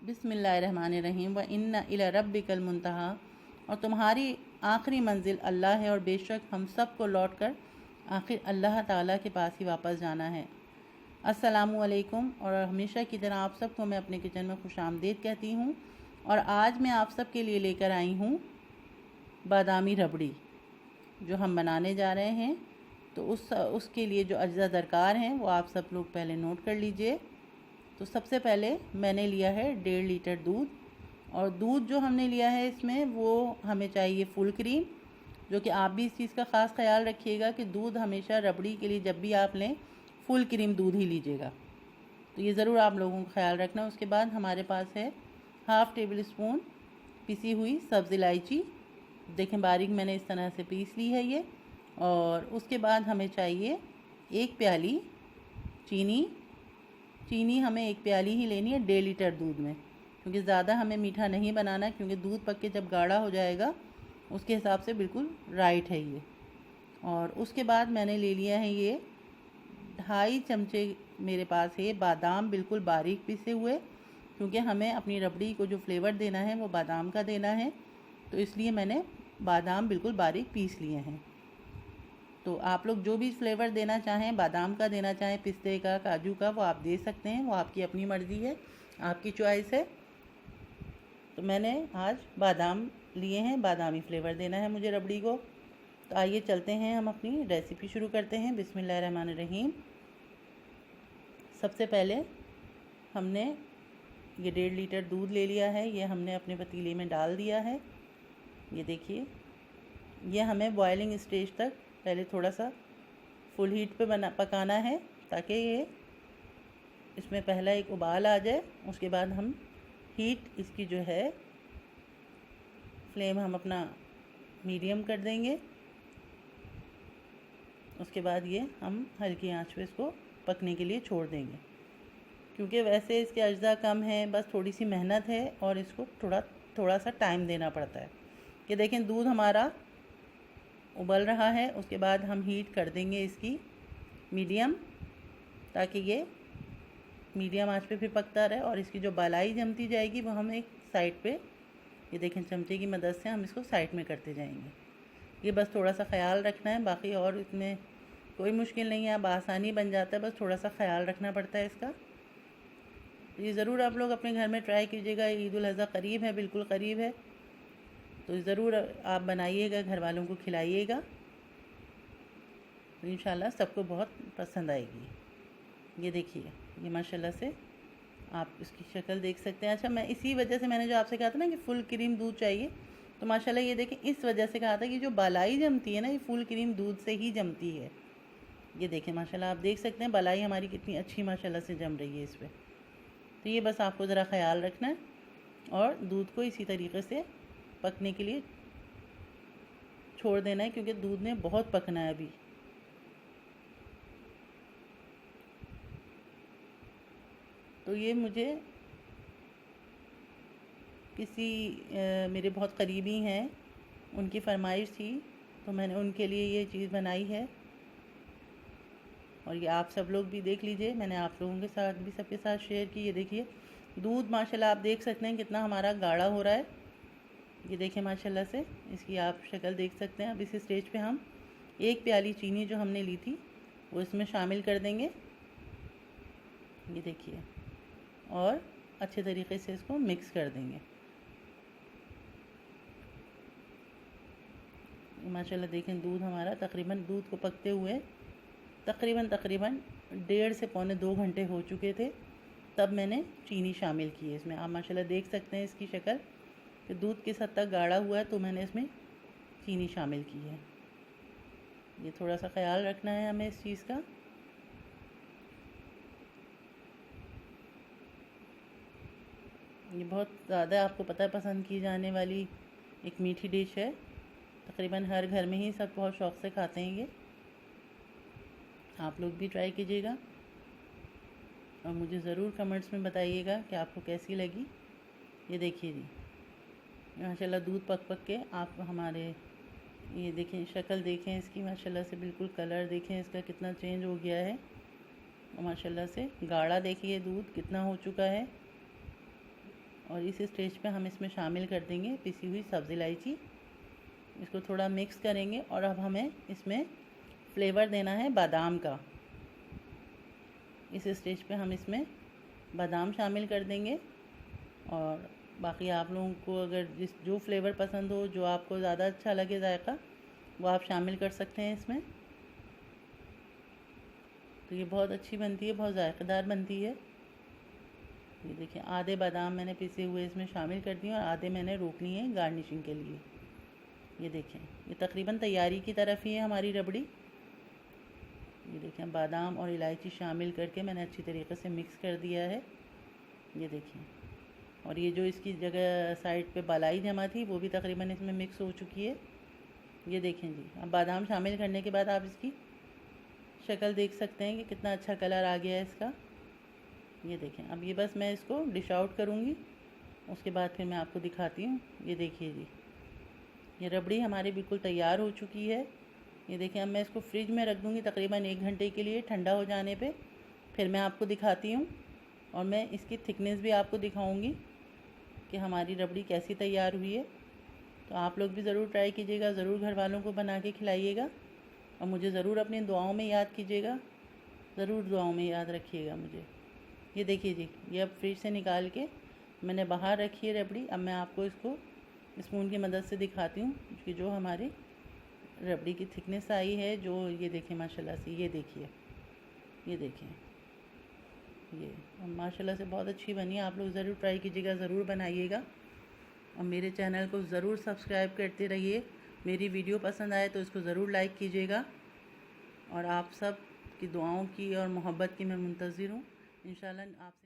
बिस्मिल्लाहिर्रहमानिर्रहीम व इन्ना इला रब्बिकल मुंतहा, और तुम्हारी आखिरी मंजिल अल्लाह है और बेशक हम सब को लौट कर आखिर अल्लाह ताला के पास ही वापस जाना है। अस्सलामु अलैकुम। और हमेशा की तरह आप सबको मैं अपने किचन में खुशामदीद कहती हूँ। और आज मैं आप सब के लिए लेकर आई हूँ बादामी रबड़ी जो हम बनाने जा रहे हैं। तो उसके लिए जो अज्जा दरकार हैं वो आप सब लोग पहले नोट कर लीजिए। तो सबसे पहले मैंने लिया है 1.5 लीटर दूध, और दूध जो हमने लिया है इसमें वो हमें चाहिए फुल क्रीम, जो कि आप भी इस चीज़ का ख़ास ख्याल रखिएगा कि दूध हमेशा रबड़ी के लिए जब भी आप लें फुल क्रीम दूध ही लीजिएगा। तो ये ज़रूर आप लोगों को ख्याल रखना। उसके बाद हमारे पास है 1/2 टेबल स्पून पिसी हुई सब्ज़ इलायची, देखें बारीक मैंने इस तरह से पीस ली है ये। और उसके बाद हमें चाहिए 1 प्याली चीनी हमें 1 प्याली ही लेनी है 1.5 लीटर दूध में, क्योंकि ज़्यादा हमें मीठा नहीं बनाना, क्योंकि दूध पक के जब गाढ़ा हो जाएगा उसके हिसाब से बिल्कुल राइट है ये। और उसके बाद मैंने ले लिया है ये 2.5 चमचे मेरे पास है बादाम, बिल्कुल बारीक पिसे हुए, क्योंकि हमें अपनी रबड़ी को जो फ्लेवर देना है वो बादाम का देना है, तो इसलिए मैंने बादाम बिल्कुल बारीक पीस लिए हैं। तो आप लोग जो भी फ्लेवर देना चाहें, बादाम का देना चाहें, पिस्ते का, काजू का, वो आप दे सकते हैं, वो आपकी अपनी मर्ज़ी है, आपकी चॉइस है। तो मैंने आज बादाम लिए हैं, बादामी फ्लेवर देना है मुझे रबड़ी को। तो आइए चलते हैं, हम अपनी रेसिपी शुरू करते हैं। बिस्मिल्लाहिर्रहमानिर्रहीम। सबसे पहले हमने ये 1.5 लीटर दूध ले लिया है, ये हमने अपने पतीले में डाल दिया है। ये देखिए, ये हमें बॉयलिंग स्टेज तक पहले थोड़ा सा फुल हीट पे पकाना है, ताकि ये इसमें पहला एक उबाल आ जाए। उसके बाद हम हीट इसकी जो है फ्लेम हम अपना मीडियम कर देंगे। उसके बाद ये हम हल्की आंच पे इसको पकने के लिए छोड़ देंगे, क्योंकि वैसे इसके अज्जा कम है, बस थोड़ी सी मेहनत है और इसको थोड़ा सा टाइम देना पड़ता है। कि देखें दूध हमारा उबल रहा है। उसके बाद हम हीट कर देंगे इसकी मीडियम, ताकि ये मीडियम आंच पे फिर पकता रहे, और इसकी जो बालाई जमती जाएगी वो हम एक साइड पे, ये देखें चमचे की मदद से हम इसको साइड में करते जाएंगे। ये बस थोड़ा सा ख्याल रखना है, बाकी और इसमें कोई मुश्किल नहीं है, अब आसानी बन जाता है, बस थोड़ा सा ख्याल रखना पड़ता है इसका। ये ज़रूर आप लोग अपने घर में ट्राई कीजिएगा। ईद उल अज़हा करीब है, बिल्कुल करीब है, तो ज़रूर आप बनाइएगा, घर वालों को खिलाइएगा, तो इंशाल्लाह सबको बहुत पसंद आएगी। ये देखिए, ये माशाल्लाह से आप इसकी शक्ल देख सकते हैं। अच्छा, मैं इसी वजह से मैंने जो आपसे कहा था ना कि फुल क्रीम दूध चाहिए, तो माशाल्लाह ये देखें इस वजह से कहा था कि जो बालाई जमती है ना, ये फुल क्रीम दूध से ही जमती है। ये देखें माशाल्लाह आप देख सकते हैं बालाई हमारी कितनी अच्छी माशाल्लाह से जम रही है इस पर। तो ये बस आपको ज़रा ख्याल रखना है और दूध को इसी तरीके से पकने के लिए छोड़ देना है, क्योंकि दूध ने बहुत पकना है अभी। तो ये मुझे किसी मेरे बहुत करीबी हैं, उनकी फरमाइश थी, तो मैंने उनके लिए ये चीज़ बनाई है। और ये आप सब लोग भी देख लीजिए, मैंने आप लोगों के साथ भी सबके साथ शेयर की। ये देखिए दूध माशाल्लाह आप देख सकते हैं कितना हमारा गाढ़ा हो रहा है। ये देखिए माशाल्लाह से इसकी आप शक्ल देख सकते हैं। अब इस स्टेज पे हम 1 प्याली चीनी जो हमने ली थी वो इसमें शामिल कर देंगे। ये देखिए, और अच्छे तरीके से इसको मिक्स कर देंगे। माशाल्लाह देखें दूध हमारा तकरीबन, दूध को पकते हुए तकरीबन 1.5 से पौने 2 घंटे हो चुके थे, तब मैंने चीनी शामिल की है इसमें। आप माशाल्लाह देख सकते हैं इसकी शक्ल कि दूध किस हद तक गाढ़ा हुआ है, तो मैंने इसमें चीनी शामिल की है। ये थोड़ा सा ख्याल रखना है हमें इस चीज़ का। ये बहुत ज़्यादा आपको पता है पसंद की जाने वाली एक मीठी डिश है, तकरीबन हर घर में ही सब बहुत शौक़ से खाते हैं ये। आप लोग भी ट्राई कीजिएगा और मुझे ज़रूर कमेंट्स में बताइएगा कि आपको कैसी लगी। ये देखिए जी माशाल्लाह दूध पक के आप हमारे, ये देखें शक्ल देखें इसकी माशाल्लाह से, बिल्कुल कलर देखें इसका कितना चेंज हो गया है, और माशाल्लाह से गाढ़ा देखिए दूध कितना हो चुका है। और इस स्टेज पे हम इसमें शामिल कर देंगे पिसी हुई सब्ज़ इलायची। इसको थोड़ा मिक्स करेंगे और अब हमें इसमें फ्लेवर देना है बादाम का। इस स्टेज पे हम इसमें बादाम शामिल कर देंगे और बाकी आप लोगों को अगर जो फ्लेवर पसंद हो, जो आपको ज़्यादा अच्छा लगे जायका, वो आप शामिल कर सकते हैं इसमें। तो ये बहुत अच्छी बनती है, बहुत जायकेदार बनती है। ये देखिए आधे बादाम मैंने पिसे हुए इसमें शामिल कर दिए और आधे मैंने रोक लिए हैं गार्निशिंग के लिए। ये देखें ये तकरीबन तैयारी की तरफ ही है हमारी रबड़ी। ये देखें बादाम और इलायची शामिल करके मैंने अच्छी तरीके से मिक्स कर दिया है। ये देखें, और ये जो इसकी जगह साइड पे बालाई जमा थी वो भी तकरीबन इसमें मिक्स हो चुकी है। ये देखें जी, अब बादाम शामिल करने के बाद आप इसकी शक्ल देख सकते हैं कि कितना अच्छा कलर आ गया है इसका। ये देखें, अब ये बस मैं इसको डिश आउट करूँगी, उसके बाद फिर मैं आपको दिखाती हूँ। ये देखिए जी, ये रबड़ी हमारी बिल्कुल तैयार हो चुकी है। ये देखें, अब मैं इसको फ्रिज में रख दूँगी तकरीबन 1 घंटे के लिए, ठंडा हो जाने पे फिर मैं आपको दिखाती हूँ और मैं इसकी थिकनेस भी आपको दिखाऊँगी कि हमारी रबड़ी कैसी तैयार हुई है। तो आप लोग भी ज़रूर ट्राई कीजिएगा, ज़रूर घर वालों को बना के खिलाइएगा और मुझे ज़रूर अपनी दुआओं में याद कीजिएगा, ज़रूर दुआओं में याद रखिएगा मुझे। ये देखिए जी, ये अब फ्रिज से निकाल के मैंने बाहर रखी है रबड़ी। अब मैं आपको इसको स्पून की मदद से दिखाती हूँ कि जो हमारी रबड़ी की थिकनेस आई है, जो ये देखिए माशाल्लाह से, ये देखिए, ये देखें, ये माशाल्लाह से बहुत अच्छी बनी है। आप लोग ज़रूर ट्राई कीजिएगा, ज़रूर बनाइएगा और मेरे चैनल को ज़रूर सब्सक्राइब करते रहिए। मेरी वीडियो पसंद आए तो इसको ज़रूर लाइक कीजिएगा और आप सब की दुआओं की और मोहब्बत की मैं मुंतज़िर हूँ। इंशाल्लाह आपसे